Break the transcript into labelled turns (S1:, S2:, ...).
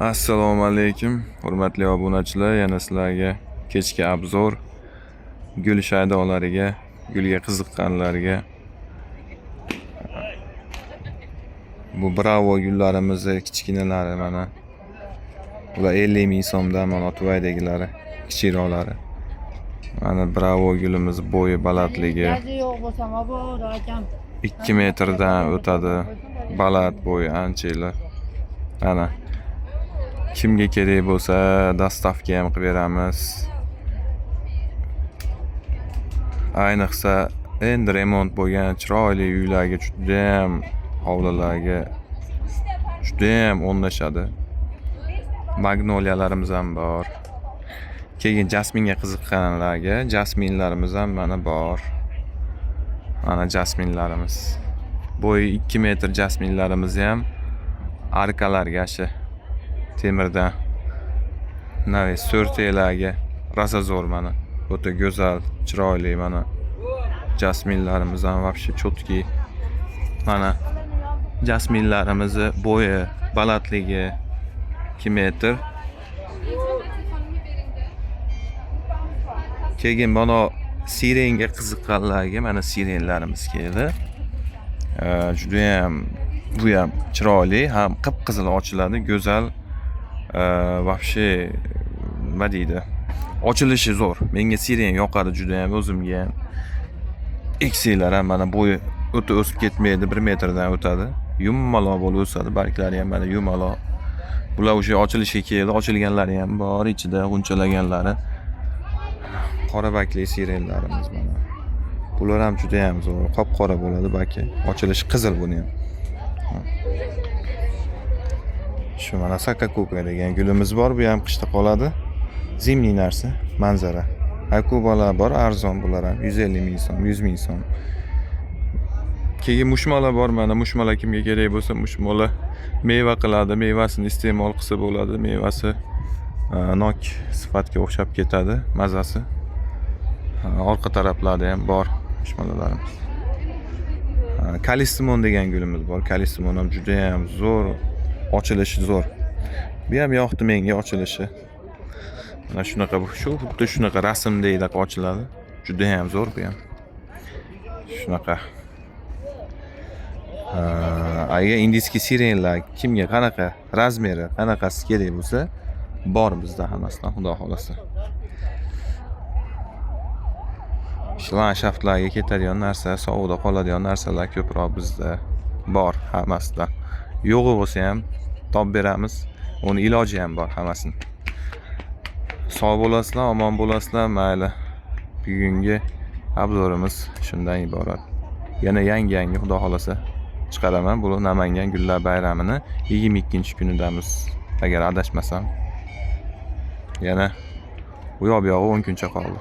S1: Assalomu alaykum, hurmatli obunachilar. Yana sizlarga kechki obzor gul shaydolariga, gulga qiziqqanlarga. Bu bravo gullarimiz kichkinalari mana. Ular 50 ming so'mdan mana Tuvaydagilari, kichikroqlari. Mana bravo gulimiz bo'yi balandligi 2 metrdan o'tadi. Baland bo'yi ancha. Ana kimga kerak bo'lsa dastavka ham qilib beramiz. Ayniqsa endi remont bo'lgan chiroyli uylarga juda ham hovlilarga juda ham o'rnashadi. Magnoliyalarimiz ham bor. Keyin jasminga qiziqqanlarga jasminlarimiz ham mana bor. Mana jasminlarimiz. Bo'yi 2 metr jasminlarimiz ham arkalarga temirdan navi so'rtelarga rosa zo'r mana. O'ta go'zal, chiroyli mana. Jasminlarimiz ham vobshe chotki. Mana jasminlarimiz bo'yi, balandligi 2 metr. Keyin mana sirenga qiziqqanlarga mana sirenlarimiz keldi. Juda ham bu ham chiroyli, ham qip-qizil ochiladi, go'zal. Vobshe nima deydi? Ochilishi zo'r. Menga siren yoqadi juda ham, o'zimga ham. Ekselar ham mana bo'yi o'ta o'sib ketmaydi, 1 metrdan o'tadi. Yumaloq bo'lib o'sadi, barglari ham mana yumaloq. Bular o'sha ochilishga keldi, ochilganlari ham bor, ichida g'unchalaganlari. Qora bakli sirenlarimiz mana. Bular ham juda ham zo'r, qop-qora bo'ladi baki. Ochilishi qizil buni ham. Shu mana sakakuka degan gulimiz bor, bu ham qishda qoladi. Zimniy narsa, manzara. Akubalar bor, arzon bular ham 150 ming so'm, 100 ming so'm. Keyin mushmola bor, mana mushmola kimga kerak bo'lsa mushmola meva qiladi, mevasini iste'mol qilsa bo'ladi, mevasi nok sifatga o'xshab ketadi, mazasi. Orqa taraflarda ham bor mushmolalarimiz. Kalistimon degan gulimiz bor. Kalistimon ham juda ham zo'r, ochilishi zo'r. Bu ham yoqdi menga ochilishi. Mana shunaqa bu, xuddi shunaqa rasmdagidek ochiladi. Juda ham zo'r bu ham. Shunaqa. Agar indiyskiy sirenlar kimga qanaqa razmeri, qanaqasi kerak bo'lsa, bor bizda hammasidan, xudo xolasa. Landshaftlarga ketadigan narsa, sovuqda qoladigan narsalar ko'proq bizda bor hammasidan. Yo'g'i bo'lsa ham topib beramiz. Uni iloji ham bor hammasini. Sog' bo'lasizlar, omon bo'lasizlar, mayli. Bugungi obzorimiz shundan iborat. Yana yangi xudo xolasa chiqaraman. Bu Namangan gullar bayramini 22-kunidamiz, agar adashmasam. Yana u yoq-buyog'i 10 kuncha qoldi.